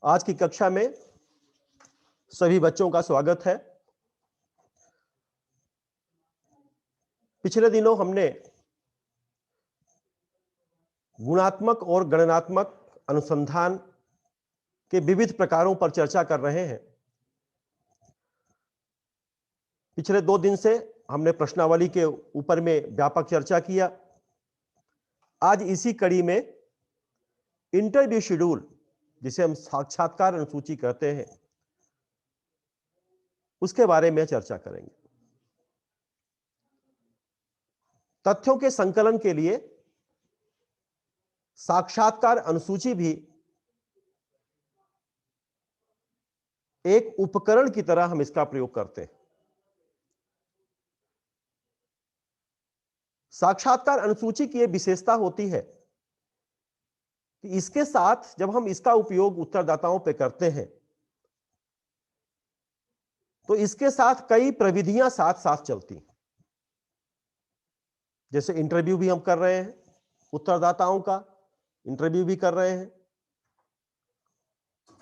आज की कक्षा में सभी बच्चों का स्वागत है। पिछले दिनों हमने गुणात्मक और गणनात्मक अनुसंधान के विविध प्रकारों पर चर्चा कर रहे हैं। पिछले 2 दिन से हमने प्रश्नावली के ऊपर में व्यापक चर्चा किया। आज इसी कड़ी में इंटरव्यू शेड्यूल, जिसे हम साक्षात्कार अनुसूची कहते हैं, उसके बारे में चर्चा करेंगे। तथ्यों के संकलन के लिए साक्षात्कार अनुसूची भी एक उपकरण की तरह हम इसका प्रयोग करते हैं। साक्षात्कार अनुसूची की यह विशेषता होती है कि इसके साथ जब हम इसका उपयोग उत्तरदाताओं पे करते हैं तो इसके साथ कई प्रविधियां साथ साथ चलती हैं। जैसे इंटरव्यू भी हम कर रहे हैं, उत्तरदाताओं का इंटरव्यू भी कर रहे हैं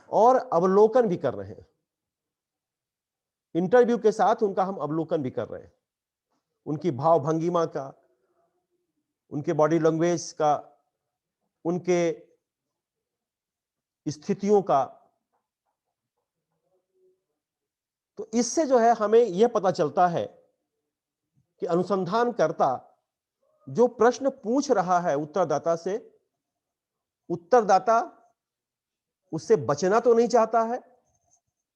और अवलोकन भी कर रहे हैं। इंटरव्यू के साथ उनका हम अवलोकन भी कर रहे हैं, उनकी भाव भंगिमा का, उनके बॉडी लैंग्वेज का, उनके स्थितियों का। तो इससे जो है हमें यह पता चलता है कि अनुसंधानकर्ता जो प्रश्न पूछ रहा है उत्तरदाता से, उत्तरदाता उससे बचना तो नहीं चाहता है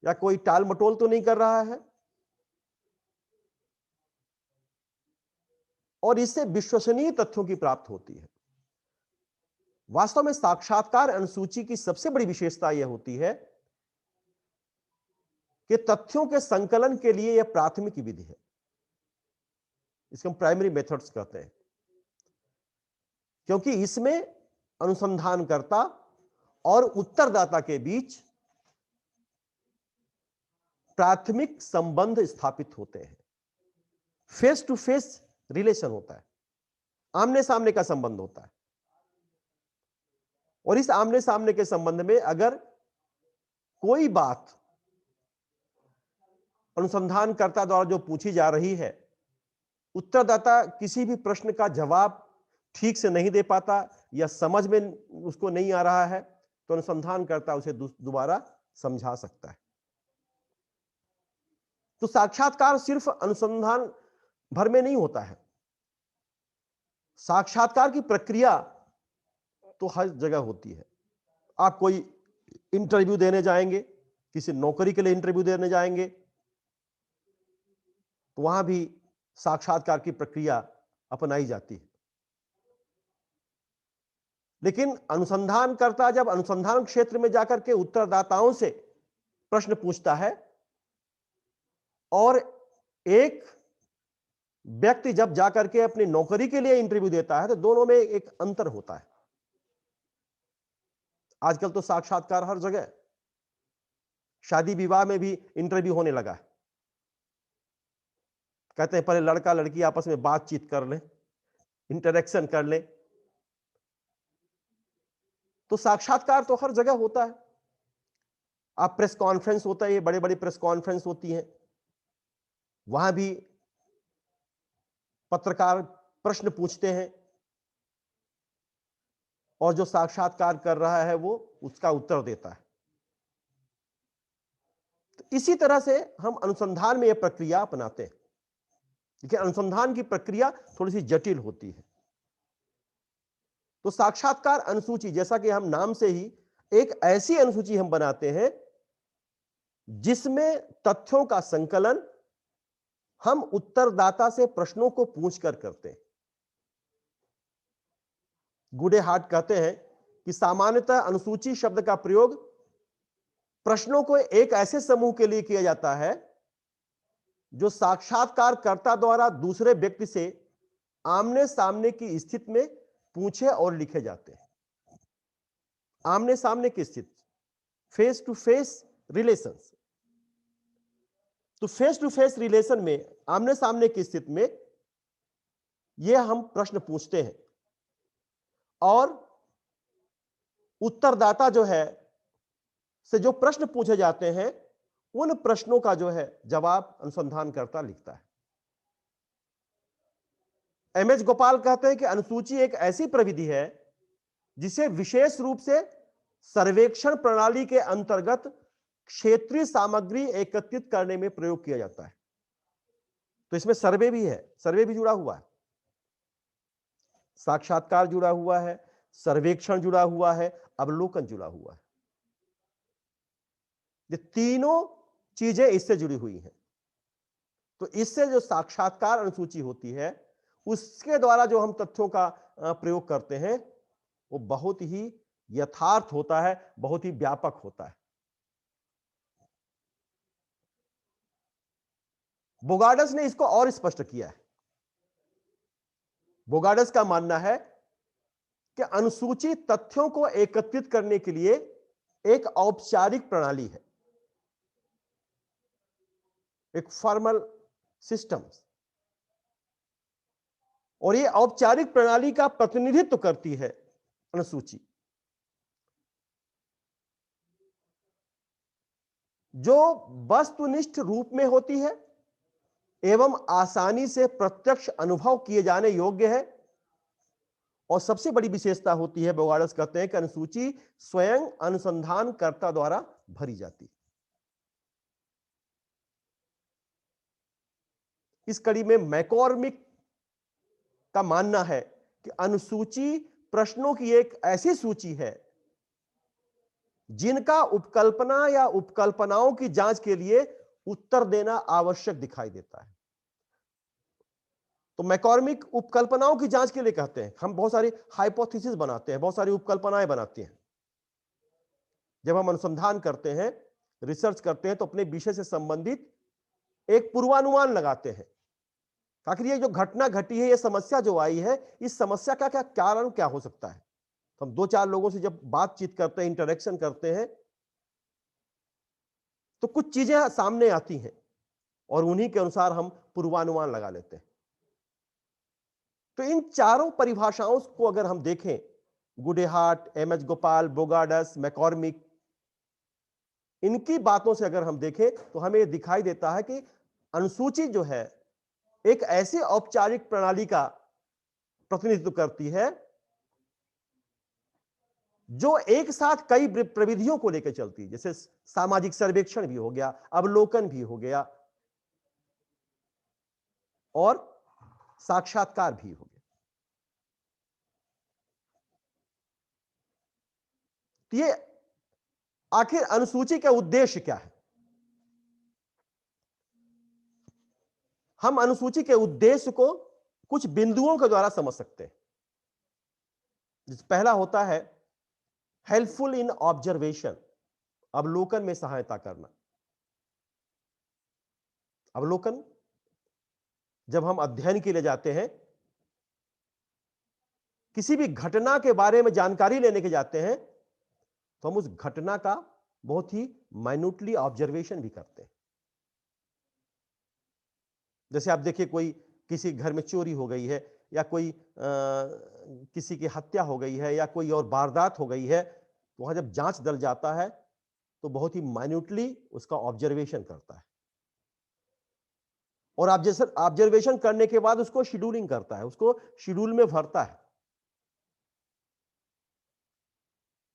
या कोई टाल मटोल तो नहीं कर रहा है, और इससे विश्वसनीय तथ्यों की प्राप्ति होती है। वास्तव में साक्षात्कार अनुसूची की सबसे बड़ी विशेषता यह होती है कि तथ्यों के संकलन के लिए यह प्राथमिक विधि है। इसको हम प्राइमरी मेथड्स कहते हैं, क्योंकि इसमें अनुसंधानकर्ता और उत्तरदाता के बीच प्राथमिक संबंध स्थापित होते हैं। फेस टू फेस रिलेशन होता है, आमने सामने का संबंध होता है। और इस आमने सामने के संबंध में अगर कोई बात अनुसंधानकर्ता द्वारा जो पूछी जा रही है, उत्तरदाता किसी भी प्रश्न का जवाब ठीक से नहीं दे पाता या समझ में उसको नहीं आ रहा है, तो अनुसंधानकर्ता उसे दोबारा समझा सकता है। तो साक्षात्कार सिर्फ अनुसंधान भर में नहीं होता है। साक्षात्कार की प्रक्रिया तो हर जगह होती है। आप कोई इंटरव्यू देने जाएंगे, किसी नौकरी के लिए इंटरव्यू देने जाएंगे, तो वहां भी साक्षात्कार की प्रक्रिया अपनाई जाती है। लेकिन अनुसंधानकर्ता जब अनुसंधान क्षेत्र में जाकर के उत्तरदाताओं से प्रश्न पूछता है और एक व्यक्ति जब जाकर के अपनी नौकरी के लिए इंटरव्यू देता है, तो दोनों में एक अंतर होता है। आजकल तो साक्षात्कार हर जगह, शादी विवाह में भी इंटरव्यू होने लगा है। कहते हैं पहले लड़का लड़की आपस में बातचीत कर लें, इंटरेक्शन कर लें। तो साक्षात्कार तो हर जगह होता है। आप प्रेस कॉन्फ्रेंस होता है, ये बड़े बड़े प्रेस कॉन्फ्रेंस होती हैं, वहां भी पत्रकार प्रश्न पूछते हैं और जो साक्षात्कार कर रहा है वो उसका उत्तर देता है। तो इसी तरह से हम अनुसंधान में यह प्रक्रिया अपनाते हैं, लेकिन अनुसंधान की प्रक्रिया थोड़ी सी जटिल होती है। तो साक्षात्कार अनुसूची, जैसा कि हम नाम से ही, एक ऐसी अनुसूची हम बनाते हैं जिसमें तथ्यों का संकलन हम उत्तरदाता से प्रश्नों को पूछकर करते हैं। गुडे हार्ट कहते हैं कि सामान्यतः अनुसूची शब्द का प्रयोग प्रश्नों को एक ऐसे समूह के लिए किया जाता है जो साक्षात्कारकर्ता द्वारा दूसरे व्यक्ति से आमने सामने की स्थिति में पूछे और लिखे जाते हैं। आमने सामने की स्थिति, फेस टू फेस रिलेशंस। तो फेस टू फेस रिलेशन में, आमने सामने की स्थिति में यह हम प्रश्न पूछते हैं और उत्तरदाता जो है से जो प्रश्न पूछे जाते हैं उन प्रश्नों का जो है जवाब अनुसंधानकर्ता लिखता है। एमएच गोपाल कहते हैं कि अनुसूची एक ऐसी प्रविधि है जिसे विशेष रूप से सर्वेक्षण प्रणाली के अंतर्गत क्षेत्रीय सामग्री एकत्रित करने में प्रयोग किया जाता है। तो इसमें सर्वे भी है, सर्वे भी जुड़ा हुआ है, साक्षात्कार जुड़ा हुआ है, सर्वेक्षण जुड़ा हुआ है, अवलोकन जुड़ा हुआ है। ये तीनों चीजें इससे जुड़ी हुई हैं। तो इससे जो साक्षात्कार अनुसूची होती है उसके द्वारा जो हम तथ्यों का प्रयोग करते हैं वो बहुत ही यथार्थ होता है, बहुत ही व्यापक होता है। बोगार्डस ने इसको और स्पष्ट किया है। बोगार्डस का मानना है कि अनुसूची तथ्यों को एकत्रित करने के लिए एक औपचारिक प्रणाली है, एक फॉर्मल सिस्टम, और ये औपचारिक प्रणाली का प्रतिनिधित्व करती है अनुसूची, जो वस्तुनिष्ठ रूप में होती है एवं आसानी से प्रत्यक्ष अनुभव किए जाने योग्य है। और सबसे बड़ी विशेषता होती है, बोगार्डस कहते हैं कि अनुसूची स्वयं अनुसंधानकर्ता द्वारा भरी जाती है। इस कड़ी में मैकॉर्मिक का मानना है कि अनुसूची प्रश्नों की एक ऐसी सूची है जिनका उपकल्पना या उपकल्पनाओं की जांच के लिए उत्तर देना आवश्यक दिखाई देता है। तो मैकॉर्मिक उपकल्पनाओं की जांच के लिए कहते हैं, हम बहुत सारी हाइपोथेसिस बनाते हैं, बहुत सारी उपकल्पनाएं बनाते हैं। जब हम अनुसंधान करते हैं, रिसर्च करते हैं, तो अपने विषय से संबंधित एक पूर्वानुमान लगाते हैं, आखिर ये जो घटना घटी है, ये समस्या जो आई है, इस समस्या का क्या कारण क्या हो सकता है। तो हम 2-4 लोगों से जब बातचीत करते हैं, इंटरेक्शन करते हैं, तो कुछ चीजें सामने आती हैं और उन्हीं के अनुसार हम पूर्वानुमान लगा लेते हैं। तो इन चारों परिभाषाओं को अगर हम देखें, गुडेहार्ट, एमएच गोपाल, बोगार्डस, मैकॉर्मिक, इनकी बातों से अगर हम देखें तो हमें दिखाई देता है कि अनुसूची जो है एक ऐसी औपचारिक प्रणाली का प्रतिनिधित्व करती है जो एक साथ कई प्रविधियों को लेकर चलती है, जैसे सामाजिक सर्वेक्षण भी हो गया, अवलोकन भी हो गया और साक्षात्कार भी हो गया। तो ये आखिर अनुसूची का उद्देश्य क्या है? हम अनुसूची के उद्देश्य को कुछ बिंदुओं के द्वारा समझ सकते हैं। पहला होता है हेल्पफुल इन ऑब्जर्वेशन, अवलोकन में सहायता करना। अवलोकन जब हम अध्ययन के लिए जाते हैं, किसी भी घटना के बारे में जानकारी लेने के जाते हैं, तो हम उस घटना का बहुत ही माइन्यूटली ऑब्जर्वेशन भी करते हैं। जैसे आप देखिए, कोई किसी घर में चोरी हो गई है या कोई किसी की हत्या हो गई है या कोई और वारदात हो गई है, तो वहां जब जांच दल जाता है तो बहुत ही माइन्यूटली उसका ऑब्जर्वेशन करता है और ऑब्जर्वेशन करने के बाद उसको शेड्यूलिंग करता है, उसको शेड्यूल में भरता है।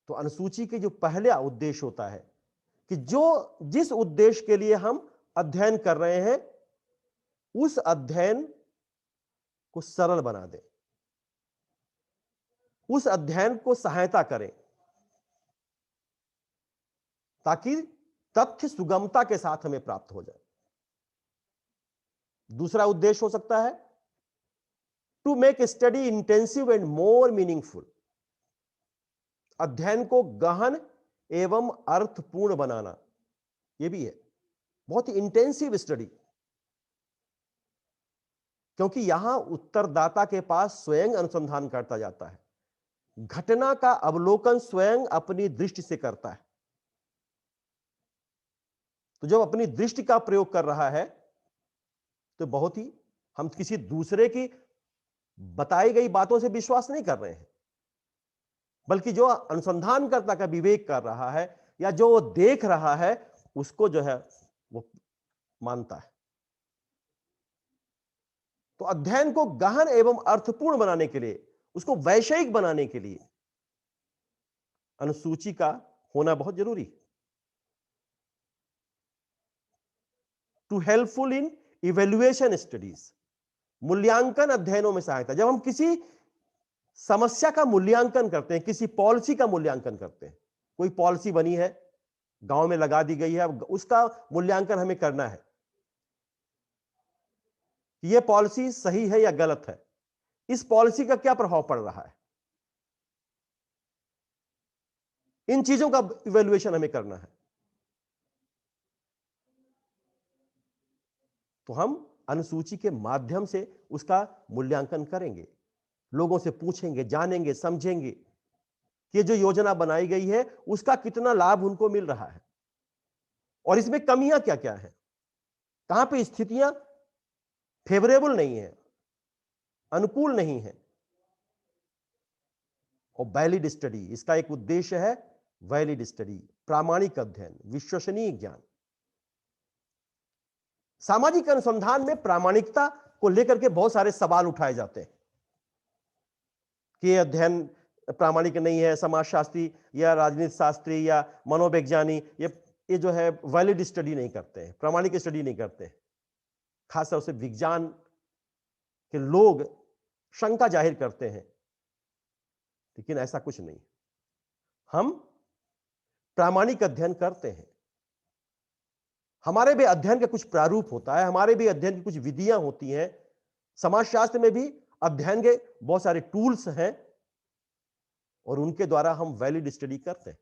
तो अनुसूची के जो पहला उद्देश्य होता है कि जिस उद्देश्य के लिए हम अध्ययन कर रहे हैं उस अध्ययन को सरल बना दें, उस अध्ययन को सहायता करें ताकि तथ्य सुगमता के साथ हमें प्राप्त हो जाए। दूसरा उद्देश्य हो सकता है to make study intensive and more meaningful, अध्ययन को गहन एवं अर्थपूर्ण बनाना। यह भी है बहुत ही इंटेंसिव स्टडी, क्योंकि यहां उत्तरदाता के पास स्वयं अनुसंधान करता जाता है, घटना का अवलोकन स्वयं अपनी दृष्टि से करता है। तो जब अपनी दृष्टि का प्रयोग कर रहा है तो बहुत ही हम किसी दूसरे की बताई गई बातों से विश्वास नहीं कर रहे हैं, बल्कि जो अनुसंधानकर्ता का विवेक कर रहा है, या जो वो देख रहा है उसको जो है वो मानता है। तो अध्ययन को गहन एवं अर्थपूर्ण बनाने के लिए, उसको वैषयिक बनाने के लिए अनुसूची का होना बहुत जरूरी है। To helpful in evaluation studies, मूल्यांकन अध्ययनों में सहायता। जब हम किसी समस्या का मूल्यांकन करते हैं, किसी पॉलिसी का मूल्यांकन करते हैं, कोई पॉलिसी बनी है, गांव में लगा दी गई है, अब उसका मूल्यांकन हमें करना है कि यह पॉलिसी सही है या गलत है, इस पॉलिसी का क्या प्रभाव पड़ रहा है, इन चीजों का इवैल्यूएशन हमें करना है। तो हम अनुसूची के माध्यम से उसका मूल्यांकन करेंगे, लोगों से पूछेंगे, जानेंगे, समझेंगे कि जो योजना बनाई गई है उसका कितना लाभ उनको मिल रहा है और इसमें कमियां क्या क्या है, कहां पे स्थितियां फेवरेबल नहीं है, अनुकूल नहीं है। और वैलिड स्टडी, इसका एक उद्देश्य है वैलिड स्टडी, प्रामाणिक अध्ययन, विश्वसनीय ज्ञान। सामाजिक अनुसंधान में प्रामाणिकता को लेकर के बहुत सारे सवाल उठाए जाते हैं कि यह अध्ययन प्रामाणिक नहीं है, समाजशास्त्री या राजनीति शास्त्री या मनोवैज्ञानिक ये जो है वैलिड स्टडी नहीं करते हैं, प्रामाणिक स्टडी नहीं करते हैं। खासतौर से विज्ञान के लोग शंका जाहिर करते हैं, लेकिन ऐसा कुछ नहीं। हम प्रामाणिक अध्ययन करते हैं, हमारे भी अध्ययन का कुछ प्रारूप होता है, हमारे भी अध्ययन की कुछ विधियां होती हैं। समाजशास्त्र में भी अध्ययन के बहुत सारे टूल्स हैं और उनके द्वारा हम वैलिड स्टडी करते हैं।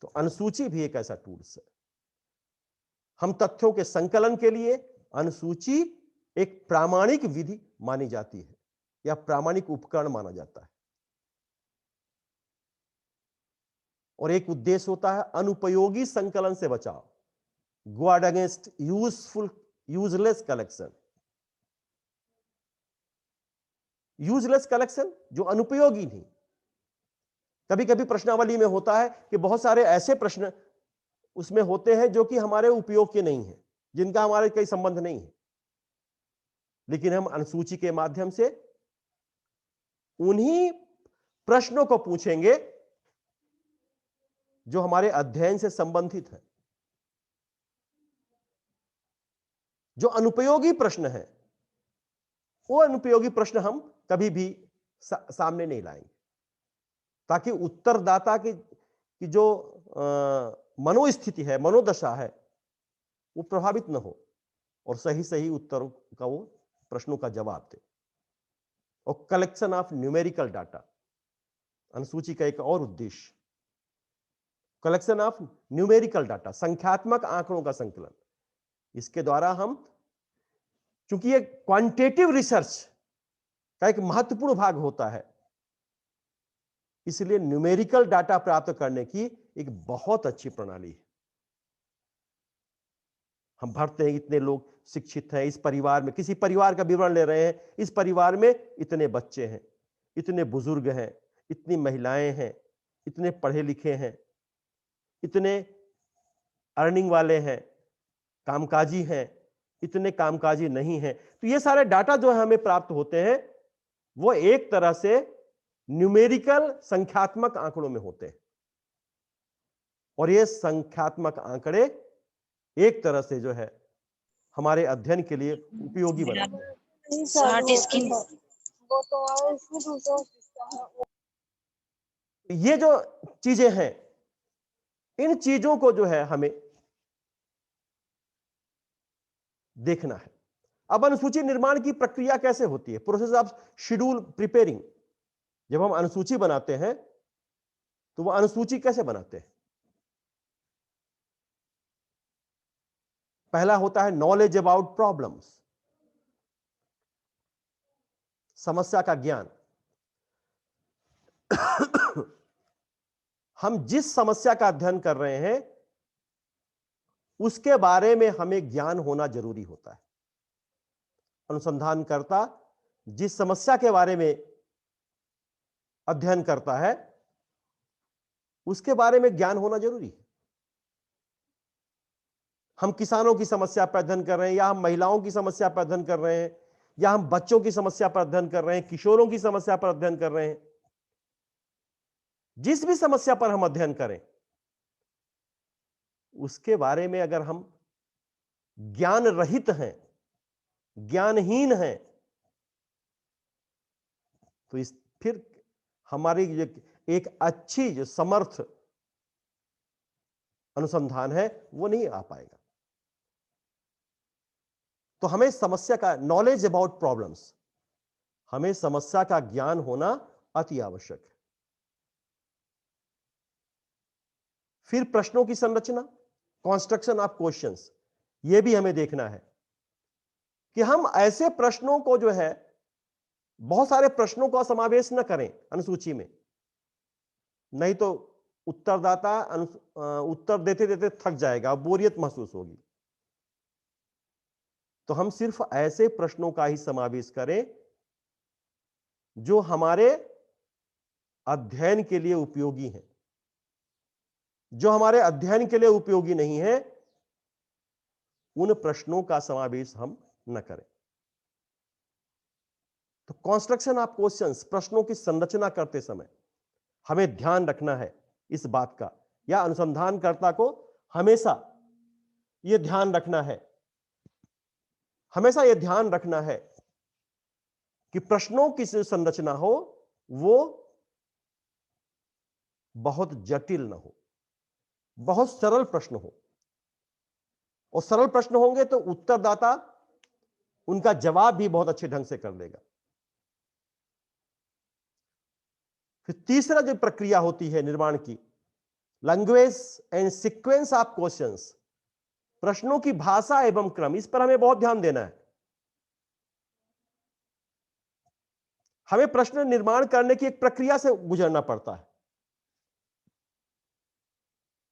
तो अनुसूची भी एक ऐसा टूल्स है। हम तथ्यों के संकलन के लिए अनुसूची एक प्रामाणिक विधि मानी जाती है या प्रामाणिक उपकरण माना जाता है। और एक उद्देश्य होता है अनुपयोगी संकलन से बचाव, guard against useless collection. Useless collection जो अनुपयोगी नहीं। कभी कभी प्रश्नावली में होता है कि बहुत सारे ऐसे प्रश्न उसमें होते हैं जो कि हमारे उपयोग के नहीं है, जिनका हमारे कोई संबंध नहीं है, लेकिन हम अनुसूची के माध्यम से उन्हीं प्रश्नों को पूछेंगे जो हमारे अध्ययन से संबंधित है। जो अनुपयोगी प्रश्न है वो अनुपयोगी प्रश्न हम कभी भी सामने नहीं लाएंगे, ताकि उत्तरदाता की जो मनोस्थिति है, मनोदशा है, वो प्रभावित न हो और सही सही उत्तरों का वो प्रश्नों का जवाब दे। और कलेक्शन ऑफ न्यूमेरिकल डाटा, अनुसूची का एक और उद्देश्य कलेक्शन ऑफ न्यूमेरिकल डाटा, संख्यात्मक आंकड़ों का संकलन। इसके द्वारा हम, चूंकि ये क्वांटिटेटिव रिसर्च का एक महत्वपूर्ण भाग होता है, इसलिए न्यूमेरिकल डाटा प्राप्त करने की एक बहुत अच्छी प्रणाली है। हम भरते हैं इतने लोग शिक्षित हैं इस परिवार में, किसी परिवार का विवरण ले रहे हैं, इस परिवार में इतने बच्चे हैं, इतने बुजुर्ग हैं, इतनी महिलाएं हैं, इतने पढ़े लिखे हैं, इतने अर्निंग वाले हैं, कामकाजी हैं, इतने कामकाजी नहीं हैं। तो ये सारे डाटा जो हमें प्राप्त होते हैं वो एक तरह से न्यूमेरिकल संख्यात्मक आंकड़ों में होते हैं और ये संख्यात्मक आंकड़े एक तरह से जो है हमारे अध्ययन के लिए उपयोगी बनाते हैं। ये जो चीजें हैं, इन चीजों को जो है हमें देखना है। अब अनुसूची निर्माण की प्रक्रिया कैसे होती है? Process of schedule preparing. जब हम अनुसूची बनाते हैं तो वह अनुसूची कैसे बनाते हैं? पहला होता है नॉलेज अबाउट प्रॉब्लम्स, समस्या का ज्ञान। हम जिस समस्या का अध्ययन कर रहे हैं उसके बारे में हमें ज्ञान होना जरूरी होता है। अनुसंधानकर्ता जिस समस्या के बारे में अध्ययन करता है उसके बारे में ज्ञान होना जरूरी है। हम किसानों की समस्या पर अध्ययन कर रहे हैं, या हम महिलाओं की समस्या पर अध्ययन कर रहे हैं, या हम बच्चों की समस्या पर अध्ययन कर रहे हैं, किशोरों की समस्या पर अध्ययन कर रहे हैं, जिस भी समस्या पर हम अध्ययन करें, उसके बारे में अगर हम ज्ञान रहित हैं, ज्ञानहीन हैं, तो इस फिर हमारी एक अच्छी जो समर्थ अनुसंधान है वो नहीं आ पाएगा। तो हमें समस्या का नॉलेज अबाउट प्रॉब्लम्स, हमें समस्या का ज्ञान होना अति आवश्यक है। फिर प्रश्नों की संरचना, कंस्ट्रक्शन ऑफ क्वेश्चंस, यह भी हमें देखना है कि हम ऐसे प्रश्नों को जो है, बहुत सारे प्रश्नों का समावेश न करें अनुसूची में, नहीं तो उत्तरदाता उत्तर देते देते थक जाएगा, बोरियत महसूस होगी। तो हम सिर्फ ऐसे प्रश्नों का ही समावेश करें जो हमारे अध्ययन के लिए उपयोगी हैं। जो हमारे अध्ययन के लिए उपयोगी नहीं है, उन प्रश्नों का समावेश हम न करें। तो कंस्ट्रक्शन ऑफ क्वेश्चंस, प्रश्नों की संरचना करते समय हमें ध्यान रखना है इस बात का, या अनुसंधानकर्ता को हमेशा यह ध्यान रखना है, हमेशा यह ध्यान रखना है कि प्रश्नों की संरचना हो वो बहुत जटिल ना हो, बहुत सरल प्रश्न हो। और सरल प्रश्न होंगे तो उत्तरदाता उनका जवाब भी बहुत अच्छे ढंग से कर देगा। फिर तीसरा जो प्रक्रिया होती है निर्माण की, language and sequence of questions, प्रश्नों की भाषा एवं क्रम, इस पर हमें बहुत ध्यान देना है। हमें प्रश्न निर्माण करने की एक प्रक्रिया से गुजरना पड़ता है।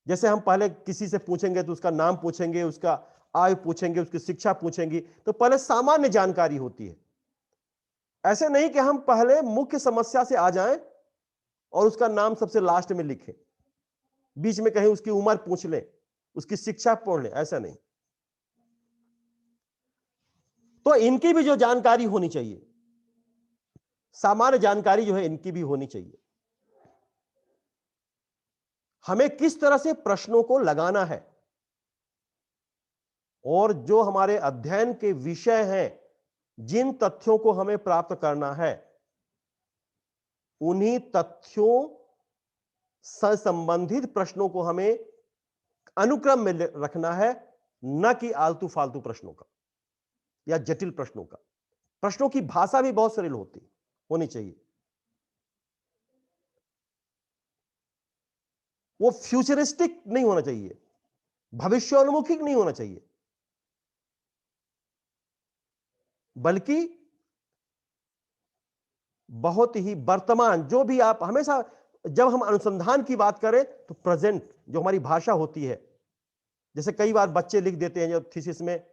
जैसे हम पहले किसी से पूछेंगे तो उसका नाम पूछेंगे, उसका आयु पूछेंगे, उसकी शिक्षा पूछेंगे, तो पहले सामान्य जानकारी होती है। ऐसे नहीं कि हम पहले मुख्य समस्या से आ जाएं और उसका नाम सबसे लास्ट में लिखें, बीच में कहीं उसकी उम्र पूछ लें, उसकी शिक्षा पढ़ लें, ऐसा नहीं। तो इनकी भी जो जानकारी होनी चाहिए, सामान्य जानकारी जो है इनकी भी होनी चाहिए। हमें किस तरह से प्रश्नों को लगाना है, और जो हमारे अध्ययन के विषय हैं, जिन तथ्यों को हमें प्राप्त करना है, उन्हीं तथ्यों से संबंधित प्रश्नों को हमें अनुक्रम में रखना है, न कि आलतू फालतू प्रश्नों का या जटिल प्रश्नों का। प्रश्नों की भाषा भी बहुत सरल होनी चाहिए। वो फ्यूचरिस्टिक नहीं होना चाहिए, भविष्योन्मुखी नहीं होना चाहिए, बल्कि बहुत ही वर्तमान, जो भी आप हमेशा जब हम अनुसंधान की बात करें तो प्रेजेंट जो हमारी भाषा होती है, जैसे कई बार बच्चे लिख देते हैं जब थीसिस में,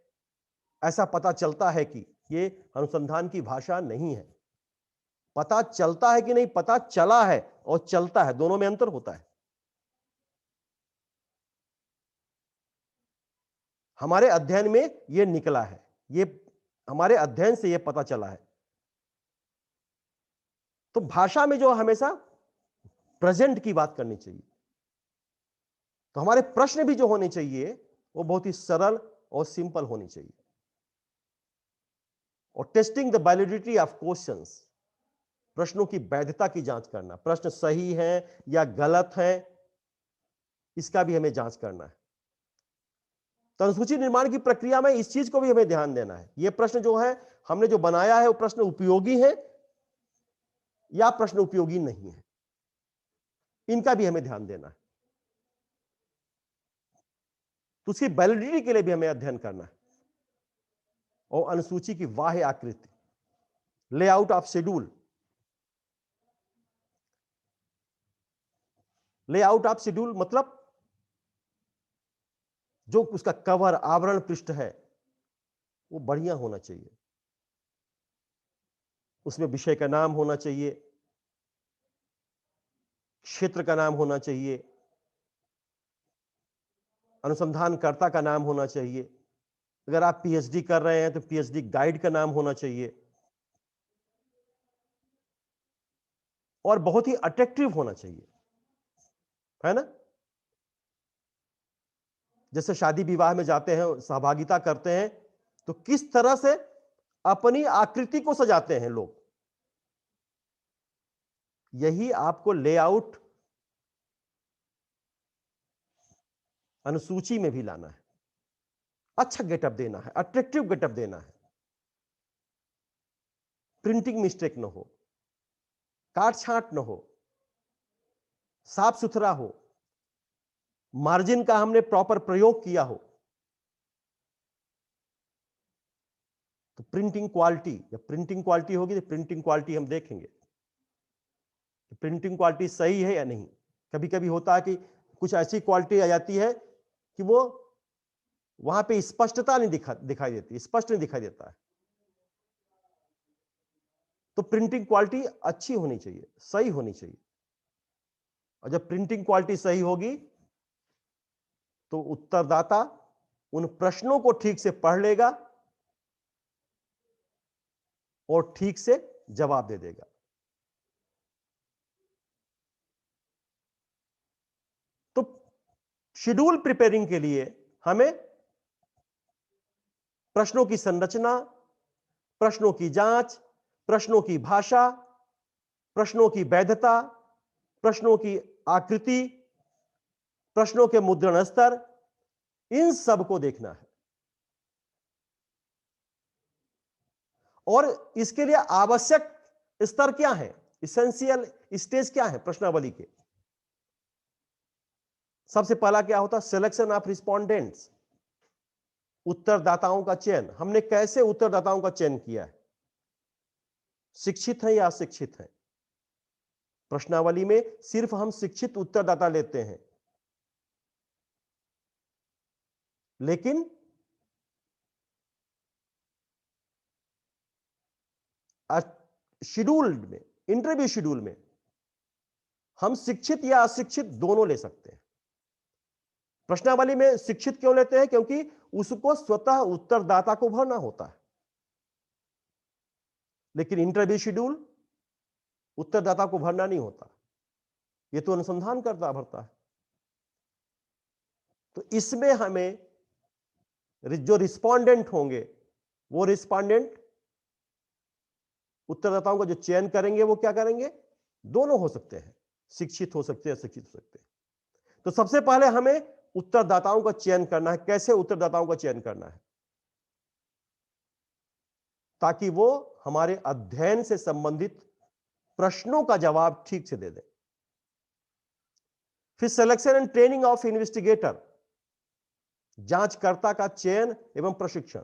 ऐसा पता चलता है कि ये अनुसंधान की भाषा नहीं है। पता चलता है कि नहीं, पता चला है और चलता है, दोनों में अंतर होता है। हमारे अध्ययन में यह निकला है, ये हमारे अध्ययन से यह पता चला है। तो भाषा में जो हमेशा प्रेजेंट की बात करनी चाहिए। तो हमारे प्रश्न भी जो होने चाहिए वो बहुत ही सरल और सिंपल होनी चाहिए। और testing the validity of questions, प्रश्नों की वैधता की जांच करना, प्रश्न सही है या गलत है, इसका भी हमें जांच करना है। तो अनुसूची निर्माण की प्रक्रिया में इस चीज को भी हमें ध्यान देना है, यह प्रश्न जो है हमने जो बनाया है वो प्रश्न उपयोगी है या प्रश्न उपयोगी नहीं है, इनका भी हमें ध्यान देना है। तो उसकी वैलिडिटी के लिए भी हमें अध्ययन करना है। और अनुसूची की बाह्य आकृति, layout of schedule, layout of schedule मतलब जो उसका कवर, आवरण पृष्ठ है वो बढ़िया होना चाहिए। उसमें विषय का नाम होना चाहिए, क्षेत्र का नाम होना चाहिए, अनुसंधानकर्ता का नाम होना चाहिए। अगर आप पीएचडी कर रहे हैं तो पीएचडी गाइड का नाम होना चाहिए और बहुत ही अट्रैक्टिव होना चाहिए, है ना? जैसे शादी विवाह में जाते हैं, सहभागिता करते हैं, तो किस तरह से अपनी आकृति को सजाते हैं लोग, यही आपको लेआउट अनुसूची में भी लाना है। अच्छा गेटअप देना है, अट्रैक्टिव गेटअप देना है, प्रिंटिंग मिस्टेक न हो, काट छांट न हो, साफ सुथरा हो, मार्जिन का हमने प्रॉपर प्रयोग किया हो। तो प्रिंटिंग क्वालिटी, जब प्रिंटिंग क्वालिटी होगी तो प्रिंटिंग क्वालिटी हम देखेंगे कि प्रिंटिंग क्वालिटी सही है या नहीं। कभी कभी होता है कि कुछ ऐसी क्वालिटी आ जाती है कि वो वहां पे स्पष्टता नहीं दिखाई देती, स्पष्ट नहीं दिखाई देता है। तो प्रिंटिंग क्वालिटी अच्छी होनी चाहिए, सही होनी चाहिए। और जब प्रिंटिंग क्वालिटी सही होगी तो उत्तरदाता उन प्रश्नों को ठीक से पढ़ लेगा और ठीक से जवाब दे देगा। तो शेड्यूल प्रिपेयरिंग के लिए हमें प्रश्नों की संरचना, प्रश्नों की जांच, प्रश्नों की भाषा, प्रश्नों की वैधता, प्रश्नों की आकृति, प्रश्नों के मुद्रण स्तर, इन सब को देखना है। और इसके लिए आवश्यक स्तर क्या है, इसेंशियल स्टेज क्या है प्रश्नावली के? सबसे पहला क्या होता है? सिलेक्शन ऑफ रिस्पोंडेंट्स, उत्तरदाताओं का चयन। हमने कैसे उत्तरदाताओं का चयन किया है? शिक्षित हैं या अशिक्षित हैं? प्रश्नावली में सिर्फ हम शिक्षित उत्तरदाता लेते हैं, लेकिन शेड्यूल में, इंटरव्यू शेड्यूल में हम शिक्षित या अशिक्षित दोनों ले सकते हैं। प्रश्नावली में शिक्षित क्यों लेते हैं? क्योंकि उसको स्वतः उत्तरदाता को भरना होता है, लेकिन इंटरव्यू शेड्यूल उत्तरदाता को भरना नहीं होता, यह तो अनुसंधानकर्ता भरता है। तो इसमें हमें जो रिस्पोंडेंट होंगे, वो रिस्पोंडेंट उत्तरदाताओं का जो चयन करेंगे वो क्या करेंगे? दोनों हो सकते हैं, शिक्षित हो सकते हैं, अशिक्षित हो सकते हैं। तो सबसे पहले हमें उत्तरदाताओं का चयन करना है। कैसे उत्तरदाताओं का चयन करना है? ताकि वो हमारे अध्ययन से संबंधित प्रश्नों का जवाब ठीक से दे दें। फिर selection and training of investigator, जांचकर्ता का चयन एवं प्रशिक्षण।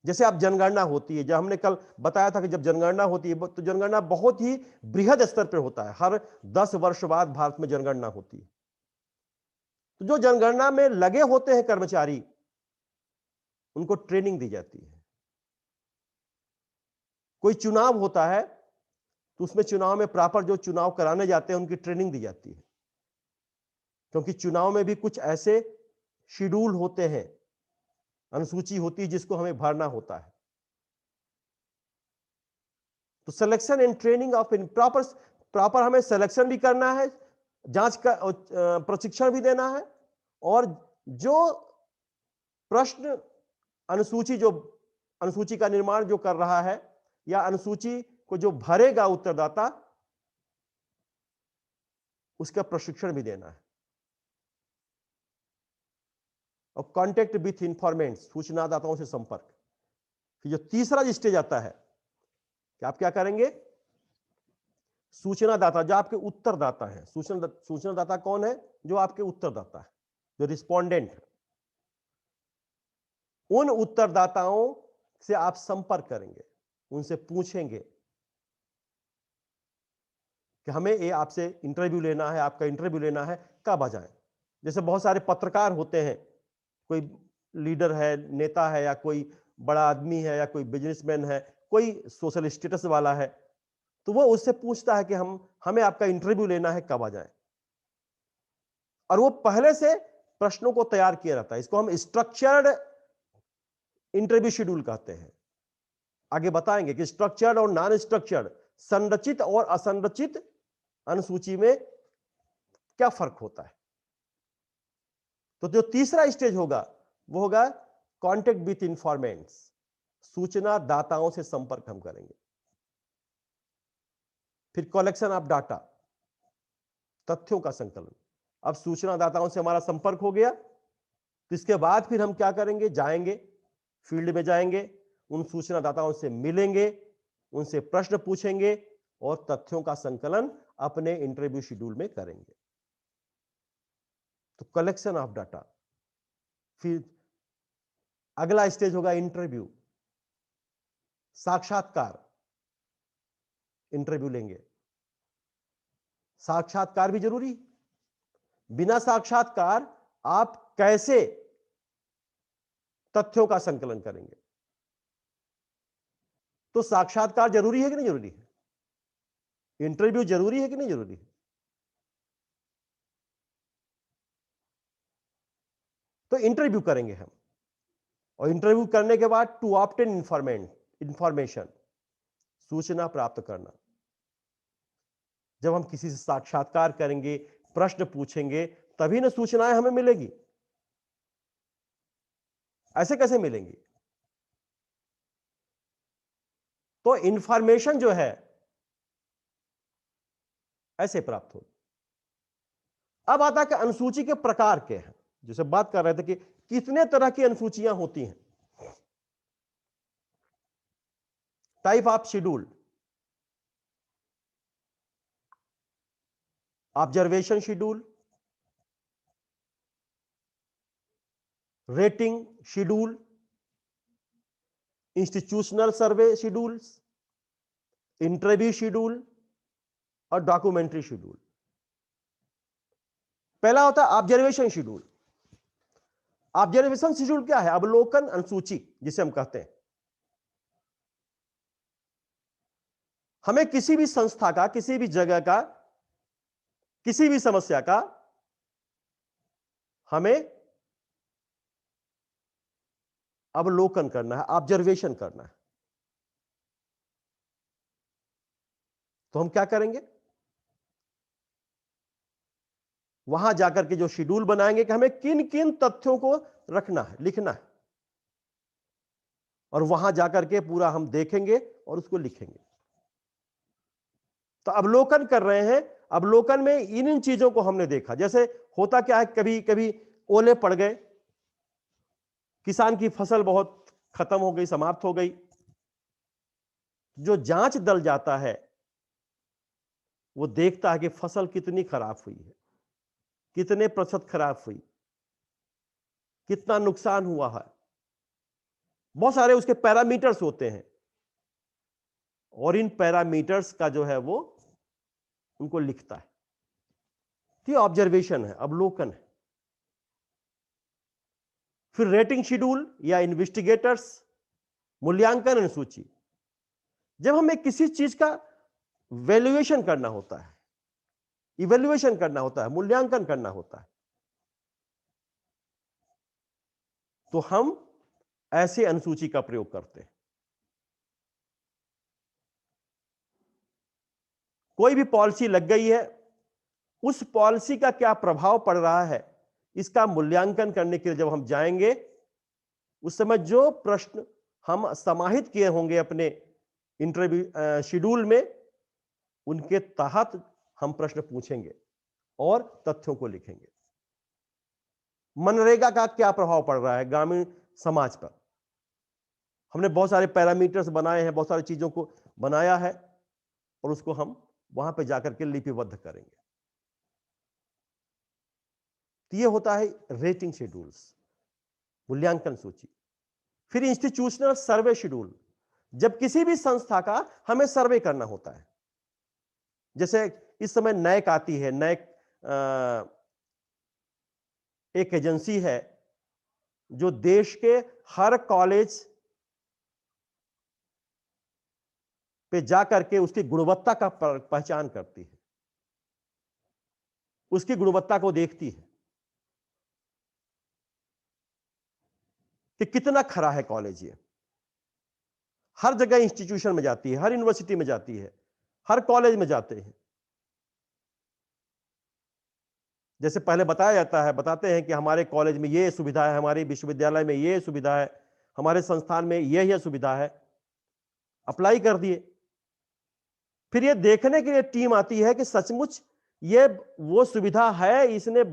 जैसे आप जनगणना होती है, जब हमने कल बताया था कि जब जनगणना होती है तो जनगणना बहुत ही बृहद स्तर पर होता है, हर 10 वर्ष बाद भारत में जनगणना होती है। तो जो जनगणना में लगे होते हैं कर्मचारी, उनको ट्रेनिंग दी जाती है। कोई चुनाव होता है तो उसमें चुनाव में प्रॉपर जो चुनाव कराने जाते हैं उनकी ट्रेनिंग दी जाती है, क्योंकि चुनाव में भी कुछ ऐसे शेड्यूल होते हैं, अनुसूची होती है जिसको हमें भरना होता है। तो selection and training of proper हमें सिलेक्शन भी करना है, जांच का प्रशिक्षण भी देना है, और जो प्रश्न अनुसूची का निर्माण जो कर रहा है या अनुसूची को जो भरेगा उत्तरदाता, उसका प्रशिक्षण भी देना है। और कॉन्टेक्ट विथ इंफॉर्मेंट्स, सूचनादाताओं से संपर्क। जो तीसरा स्टेज आता है कि आप क्या करेंगे? सूचनादाता, जो आपके उत्तरदाता हैं। सूचनादाता कौन है? जो आपके उत्तरदाता है, जो रिस्पोंडेंट है। उन उत्तरदाताओं से आप संपर्क करेंगे, उनसे पूछेंगे कि हमें ये आपसे इंटरव्यू लेना है, आपका इंटरव्यू लेना है, कब आ जाएं। जैसे बहुत सारे पत्रकार होते हैं, कोई लीडर है, नेता है, या कोई बड़ा आदमी है, या कोई बिजनेसमैन है, कोई सोशल स्टेटस वाला है, तो वो उससे पूछता है कि हमें आपका इंटरव्यू लेना है, कब आ जाएं। और वो पहले से प्रश्नों को तैयार किया जाता है। इसको हम स्ट्रक्चर्ड इंटरव्यू शेड्यूल कहते हैं। आगे बताएंगे कि स्ट्रक्चर्ड और नॉन स्ट्रक्चर्ड, संरचित और असंरचित अनुसूची में क्या फर्क होता है। तो जो तीसरा स्टेज होगा वो होगा कॉन्टेक्ट विथ इंफॉर्मेंट्स, सूचना दाताओं से संपर्क हम करेंगे। फिर कलेक्शन ऑफ डाटा, तथ्यों का संकलन। अब सूचना दाताओं से हमारा संपर्क हो गया, तो इसके बाद फिर हम क्या करेंगे, जाएंगे फील्ड में, जाएंगे उन सूचना दाताओं से मिलेंगे, उनसे प्रश्न पूछेंगे और तथ्यों का संकलन अपने इंटरव्यू शेड्यूल में करेंगे। तो कलेक्शन ऑफ डाटा। फिर अगला स्टेज होगा इंटरव्यू, साक्षात्कार, इंटरव्यू लेंगे। साक्षात्कार भी जरूरी, बिना साक्षात्कार आप कैसे तथ्यों का संकलन करेंगे। तो साक्षात्कार जरूरी है कि नहीं जरूरी है, इंटरव्यू जरूरी है कि नहीं जरूरी है। तो इंटरव्यू करेंगे हम, और इंटरव्यू करने के बाद टू ऑब्टेन इंफॉर्मेशन, सूचना प्राप्त करना। जब हम किसी से साक्षात्कार करेंगे, प्रश्न पूछेंगे, तभी ना सूचनाएं हमें मिलेगी। ऐसे कैसे मिलेंगी। तो इंफॉर्मेशन जो है ऐसे प्राप्त होगी। अब आता है कि अनुसूची के प्रकार के हैं, जैसे बात कर रहे थे कि कितने तरह की अनुसूचियां होती हैं। Type of schedule, observation schedule, rating schedule, institutional survey schedules, interview schedule और डॉक्यूमेंट्री शेड्यूल। पहला होता है ऑब्जर्वेशन शेड्यूल। ऑब्जर्वेशन शेड्यूल क्या है, अवलोकन अनुसूची जिसे हम कहते हैं। हमें किसी भी संस्था का, किसी भी जगह का, किसी भी समस्या का हमें अवलोकन करना है, ऑब्जर्वेशन करना है। तो हम क्या करेंगे, वहां जाकर के जो शेड्यूल बनाएंगे कि हमें किन किन तथ्यों को रखना है, लिखना है, और वहां जाकर के पूरा हम देखेंगे और उसको लिखेंगे। तो अवलोकन कर रहे हैं, अवलोकन में इन इन चीजों को हमने देखा। जैसे होता क्या है, कभी कभी ओले पड़ गए, किसान की फसल बहुत खत्म हो गई, समाप्त हो गई। जो जांच दल जाता है वो देखता है कि फसल कितनी खराब हुई है, कितने प्रतिशत खराब हुई, कितना नुकसान हुआ है। बहुत सारे उसके पैरामीटर्स होते हैं, और इन पैरामीटर्स का जो है वो उनको लिखता है। तो ये ऑब्जर्वेशन है, अवलोकन है। फिर रेटिंग शेड्यूल या इन्वेस्टिगेटर्स, मूल्यांकन अनुसूची। जब हमें किसी चीज का वैल्यूएशन करना होता है, इवैल्यूएशन करना होता है, मूल्यांकन करना होता है, तो हम ऐसे अनुसूची का प्रयोग करते हैं। कोई भी पॉलिसी लग गई है, उस पॉलिसी का क्या प्रभाव पड़ रहा है, इसका मूल्यांकन करने के लिए जब हम जाएंगे, उस समय जो प्रश्न हम समाहित किए होंगे अपने इंटरव्यू शेड्यूल में, उनके तहत हम प्रश्न पूछेंगे और तथ्यों को लिखेंगे। मनरेगा का क्या प्रभाव पड़ रहा है ग्रामीण समाज पर, हमने बहुत सारे पैरामीटर्स बनाए हैं, बहुत सारी चीजों को बनाया है, और उसको हम वहां पे जाकर के लिपिबद्ध करेंगे। तो ये होता है रेटिंग शेड्यूल्स, मूल्यांकन सूची। फिर इंस्टीट्यूशनल सर्वे शेड्यूल, जब किसी भी संस्था का हमें सर्वे करना होता है। जैसे इस समय नैक आती है, नैक एक एजेंसी है जो देश के हर कॉलेज पे जाकर के उसकी गुणवत्ता का पहचान करती है, उसकी गुणवत्ता को देखती है। कि कितना खरा है कॉलेज। ये हर जगह इंस्टीट्यूशन में जाती है, हर यूनिवर्सिटी में जाती है, हर कॉलेज में जाते हैं। जैसे पहले बताया जाता है, बताते हैं कि हमारे कॉलेज में ये सुविधा है, हमारे विश्वविद्यालय में ये सुविधा है, हमारे संस्थान में यह सुविधा है। अप्लाई कर दिए, फिर ये देखने के लिए टीम आती है कि सचमुच ये वो सुविधा है, इसने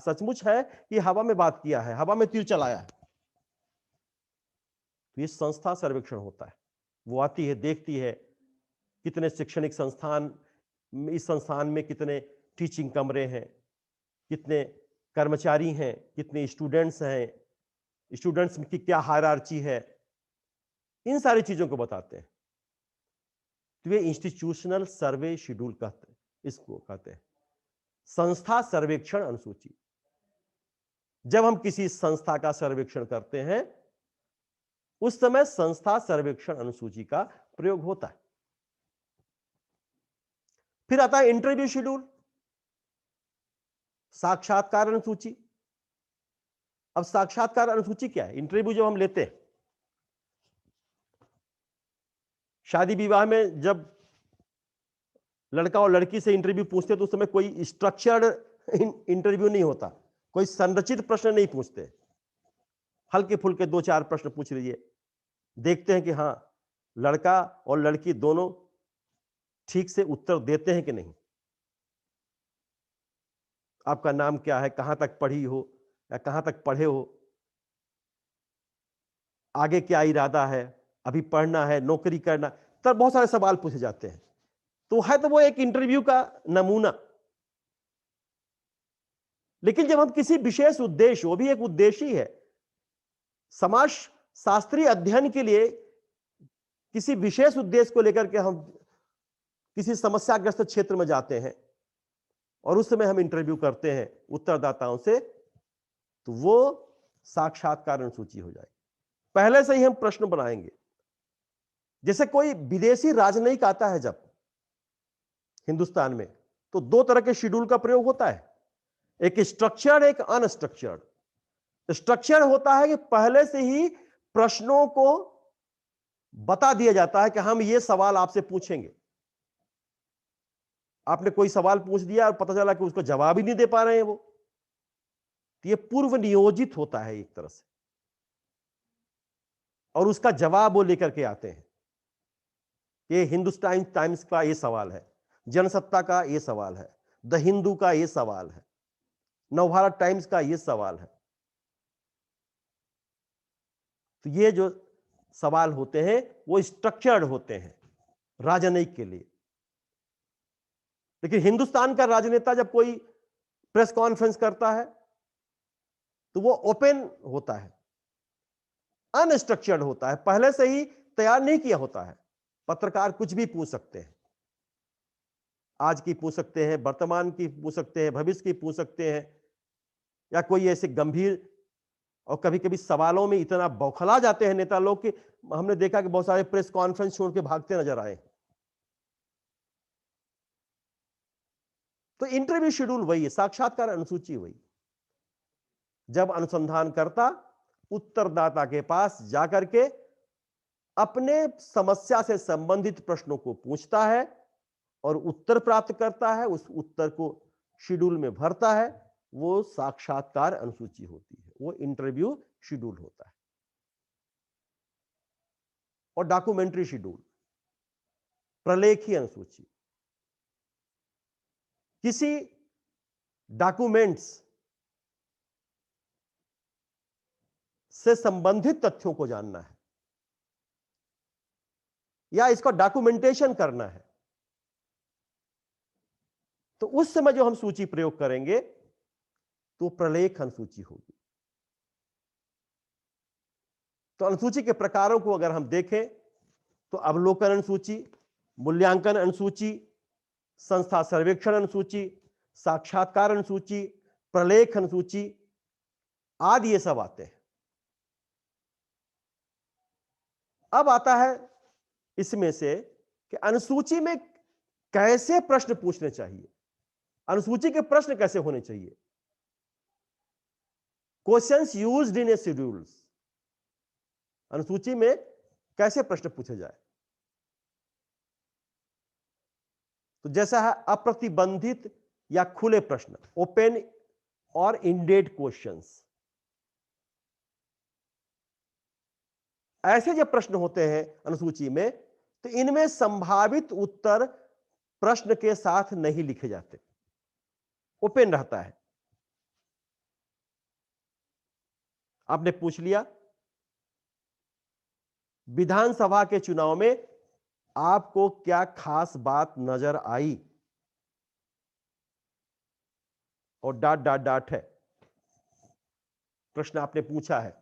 सचमुच है कि हवा में बात किया है, हवा में तीर चलाया है। तो ये संस्था सर्वेक्षण होता है। वो आती है, देखती है कितने शैक्षणिक संस्थान, इस संस्थान में कितने टीचिंग कमरे हैं, कितने कर्मचारी हैं, कितने स्टूडेंट्स हैं, स्टूडेंट्स की क्या हायरार्ची है, इन सारी चीजों को बताते हैं। तो ये इंस्टीट्यूशनल सर्वे शेड्यूल कहते हैं, इसको कहते हैं संस्था सर्वेक्षण अनुसूची। जब हम किसी संस्था का सर्वेक्षण करते हैं उस समय संस्था सर्वेक्षण अनुसूची का प्रयोग होता है। फिर आता है इंटरव्यू शेड्यूल, साक्षात्कार अनुसूची। अब साक्षात्कार अनुसूची क्या है? इंटरव्यू जब हम लेते हैं, शादी विवाह में जब लड़का और लड़की से इंटरव्यू पूछते हैं तो उस समय कोई स्ट्रक्चर्ड इंटरव्यू नहीं होता, कोई संरचित प्रश्न नहीं पूछते, हल्के फुल्के 2-4 प्रश्न पूछ लीजिए, देखते हैं कि हां लड़का और लड़की दोनों ठीक से उत्तर देते हैं कि नहीं। आपका नाम क्या है, कहां तक पढ़ी हो या कहां तक पढ़े हो, आगे क्या इरादा है, अभी पढ़ना है, नौकरी करना, तब बहुत सारे सवाल पूछे जाते हैं। तो है तो वो एक इंटरव्यू का नमूना। लेकिन जब हम किसी विशेष उद्देश्य, वो भी एक उद्देश्य ही है, समाज शास्त्रीय अध्ययन के लिए किसी विशेष उद्देश्य को लेकर के हम किसी समस्याग्रस्त क्षेत्र में जाते हैं और उस समय हम इंटरव्यू करते हैं उत्तरदाताओं से, तो वो साक्षात्कार अनुसूची हो जाएगी। पहले से ही हम प्रश्न बनाएंगे। जैसे कोई विदेशी राजनयिक आता है जब हिंदुस्तान में, तो 2 तरह के शेड्यूल का प्रयोग होता है, एक स्ट्रक्चर्ड, एक अनस्ट्रक्चर्ड। स्ट्रक्चर होता है कि पहले से ही प्रश्नों को बता दिया जाता है कि हम ये सवाल आपसे पूछेंगे। आपने कोई सवाल पूछ दिया और पता चला कि उसको जवाब ही नहीं दे पा रहे हैं वो, तो ये पूर्व नियोजित होता है एक तरह से, और उसका जवाब वो लेकर के आते हैं। ये हिंदुस्तान टाइम्स का ये सवाल है, जनसत्ता का ये सवाल है, द हिंदू का ये सवाल है, नवभारत टाइम्स का ये सवाल है। तो ये जो सवाल होते हैं वो स्ट्रक्चर्ड होते हैं राजनयिक के लिए। लेकिन हिंदुस्तान का राजनेता जब कोई प्रेस कॉन्फ्रेंस करता है तो वो ओपन होता है, अनस्ट्रक्चर्ड होता है, पहले से ही तैयार नहीं किया होता है। पत्रकार कुछ भी पूछ सकते हैं, आज की पूछ सकते हैं, वर्तमान की पूछ सकते हैं, भविष्य की पूछ सकते हैं, या कोई ऐसे गंभीर, और कभी कभी सवालों में इतना बौखला जाते हैं नेता लोग कि हमने देखा कि बहुत सारे प्रेस कॉन्फ्रेंस छोड़ के भागते नजर आए। तो इंटरव्यू शेड्यूल वही है, साक्षात्कार अनुसूची वही। जब अनुसंधानकर्ता उत्तरदाता के पास जाकर के अपने समस्या से संबंधित प्रश्नों को पूछता है और उत्तर प्राप्त करता है, उस उत्तर को शेड्यूल में भरता है, वो साक्षात्कार अनुसूची होती है, वो इंटरव्यू शेड्यूल होता है। और डॉक्यूमेंट्री शेड्यूल, प्रलेखी अनुसूची, किसी डॉक्यूमेंट्स से संबंधित तथ्यों को जानना है या इसका डॉक्यूमेंटेशन करना है, तो उस समय जो हम सूची प्रयोग करेंगे तो प्रलेख अनुसूची होगी। तो अनुसूची के प्रकारों को अगर हम देखें तो अवलोकन अनुसूची, मूल्यांकन अनुसूची, संस्था सर्वेक्षण अनुसूची, साक्षात्कार अनुसूची, प्रलेख अनुसूची आदि ये सब आते हैं। अब आता है इसमें से कि अनुसूची में कैसे प्रश्न पूछने चाहिए, अनुसूची के प्रश्न कैसे होने चाहिए। Questions used in A schedules, अनुसूची में कैसे प्रश्न पूछे जाए। तो जैसा है अप्रतिबंधित या खुले प्रश्न, ओपन और इंडेड क्वेश्चंस, ऐसे जब प्रश्न होते हैं अनुसूची में, तो इनमें संभावित उत्तर प्रश्न के साथ नहीं लिखे जाते, ओपन रहता है। आपने पूछ लिया विधानसभा के चुनाव में आपको क्या खास बात नजर आई, और डाट डाट डाट है, प्रश्न आपने पूछा है,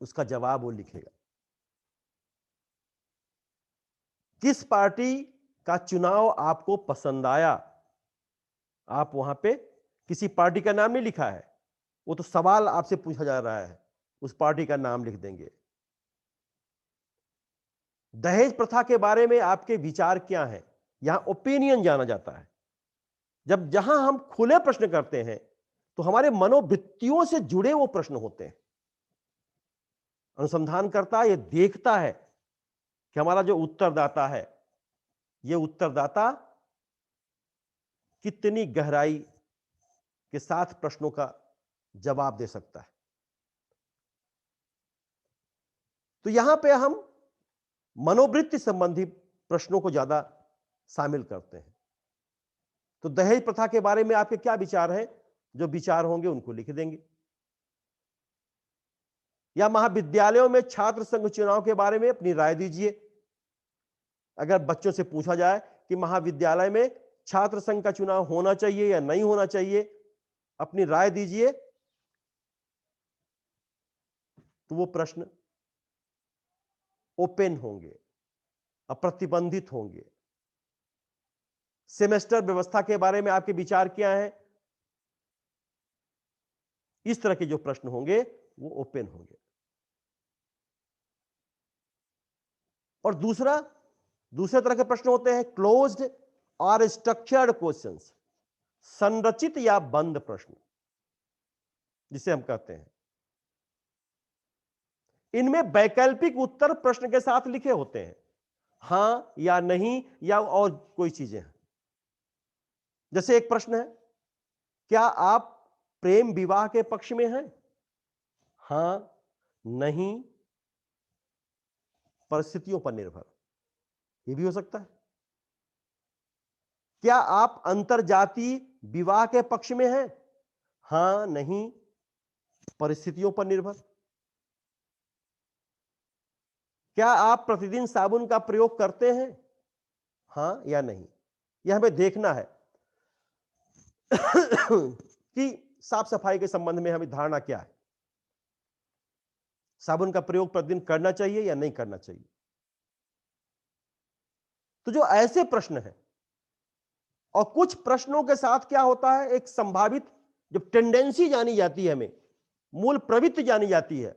उसका जवाब वो लिखेगा। किस पार्टी का चुनाव आपको पसंद आया, आप वहां पे किसी पार्टी का नाम नहीं लिखा है, वो तो सवाल आपसे पूछा जा रहा है, उस पार्टी का नाम लिख देंगे। दहेज प्रथा के बारे में आपके विचार क्या हैं, यहां ओपिनियन जाना जाता है। जब जहां हम खुले प्रश्न करते हैं तो हमारे मनोवृत्तियों से जुड़े वो प्रश्न होते हैं। अनुसंधानकर्ता ये देखता है कि हमारा जो उत्तरदाता है, ये उत्तरदाता कितनी गहराई के साथ प्रश्नों का जवाब दे सकता है। तो यहां पे हम मनोवृत्ति संबंधी प्रश्नों को ज्यादा शामिल करते हैं। तो दहेज प्रथा के बारे में आपके क्या विचार हैं, जो विचार होंगे उनको लिख देंगे। या महाविद्यालयों में छात्र संघ चुनाव के बारे में अपनी राय दीजिए। अगर बच्चों से पूछा जाए कि महाविद्यालय में छात्र संघ का चुनाव होना चाहिए या नहीं होना चाहिए, अपनी राय दीजिए, तो वो प्रश्न ओपन होंगे, अप्रतिबंधित होंगे। सेमेस्टर व्यवस्था के बारे में आपके विचार क्या हैं, इस तरह के जो प्रश्न होंगे वो ओपन होंगे। और दूसरे तरह के प्रश्न होते हैं क्लोज्ड और स्ट्रक्चर्ड क्वेश्चंस, संरचित या बंद प्रश्न जिसे हम कहते हैं। इनमें वैकल्पिक उत्तर प्रश्न के साथ लिखे होते हैं, हां या नहीं या और कोई चीजें हैं। जैसे एक प्रश्न है, क्या आप प्रेम विवाह के पक्ष में हैं, हां नहीं परिस्थितियों पर निर्भर, यह भी हो सकता है। क्या आप अंतरजातीय विवाह के पक्ष में हैं, हां नहीं परिस्थितियों पर निर्भर। क्या आप प्रतिदिन साबुन का प्रयोग करते हैं, हां या नहीं। यह हमें देखना है कि साफ सफाई के संबंध में हमें धारणा क्या है, साबुन का प्रयोग प्रतिदिन करना चाहिए या नहीं करना चाहिए। तो जो ऐसे प्रश्न हैं, और कुछ प्रश्नों के साथ क्या होता है, एक संभावित जब टेंडेंसी जानी जाती है, हमें मूल प्रवृत्ति जानी जाती है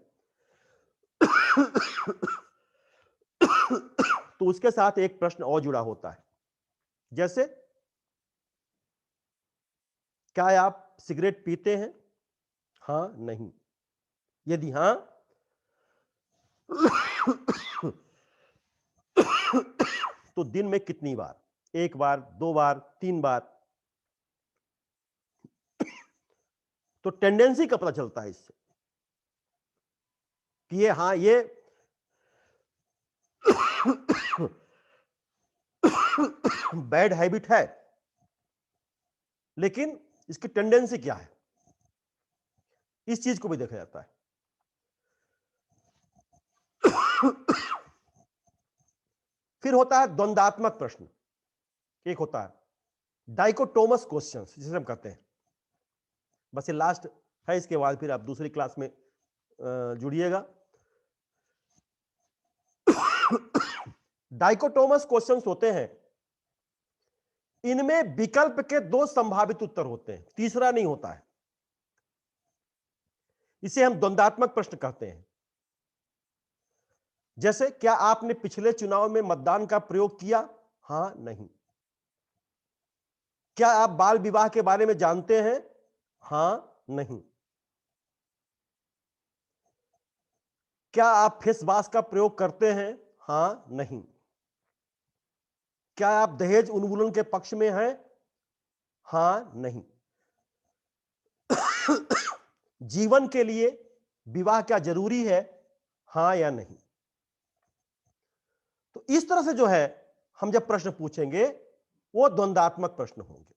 तो उसके साथ एक प्रश्न और जुड़ा होता है। जैसे क्या आप सिगरेट पीते हैं, हां नहीं। यदि हां तो दिन में कितनी बार, एक बार, दो बार, तीन बार। तो टेंडेंसी का पता चलता है इससे कि ये बैड हैबिट है, लेकिन इसकी टेंडेंसी क्या है, इस चीज को भी देखा जाता है। फिर होता है द्वंद्वात्मक प्रश्न, एक होता है डाइकोटोमस क्वेश्चंस जिसे हम कहते हैं। बस ये लास्ट है, इसके बाद फिर आप दूसरी क्लास में जुड़िएगा। डाइकोटोमस क्वेश्चंस होते हैं, इनमें विकल्प के दो संभावित उत्तर होते हैं, तीसरा नहीं होता है। इसे हम द्वंद्वात्मक प्रश्न कहते हैं। जैसे क्या आपने पिछले चुनाव में मतदान का प्रयोग किया, हां नहीं। क्या आप बाल विवाह के बारे में जानते हैं, हां नहीं। क्या आप फेस वॉश का प्रयोग करते हैं? हाँ, नहीं। क्या आप दहेज उन्मूलन के पक्ष में हैं? हाँ, नहीं। जीवन के लिए विवाह क्या जरूरी है? हाँ या नहीं? तो इस तरह से जो है हम जब प्रश्न पूछेंगे वो द्वंद्वात्मक प्रश्न होंगे।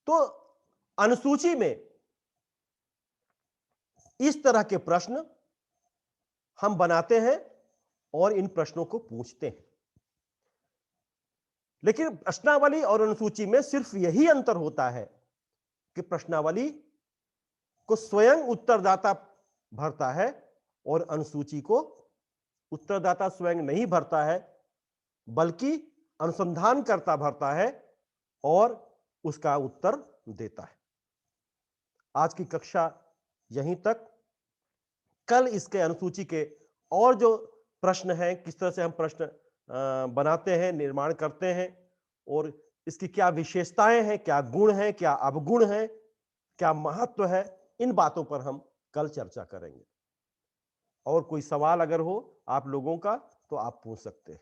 तो अनुसूची में इस तरह के प्रश्न हम बनाते हैं और इन प्रश्नों को पूछते हैं। लेकिन प्रश्नावली और अनुसूची में सिर्फ यही अंतर होता है कि प्रश्नावली को स्वयं उत्तरदाता भरता है और अनुसूची को उत्तरदाता स्वयं नहीं भरता है, बल्कि अनुसंधानकर्ता भरता है और उसका उत्तर देता है। आज की कक्षा यहीं तक। कल इसके अनुसूची के और जो प्रश्न हैं, किस तरह से हम प्रश्न बनाते हैं, निर्माण करते हैं और इसकी क्या विशेषताएं हैं, क्या गुण हैं, क्या अवगुण हैं, क्या महत्व है, इन बातों पर हम कल चर्चा करेंगे। और कोई सवाल अगर हो आप लोगों का तो आप पूछ सकते हैं।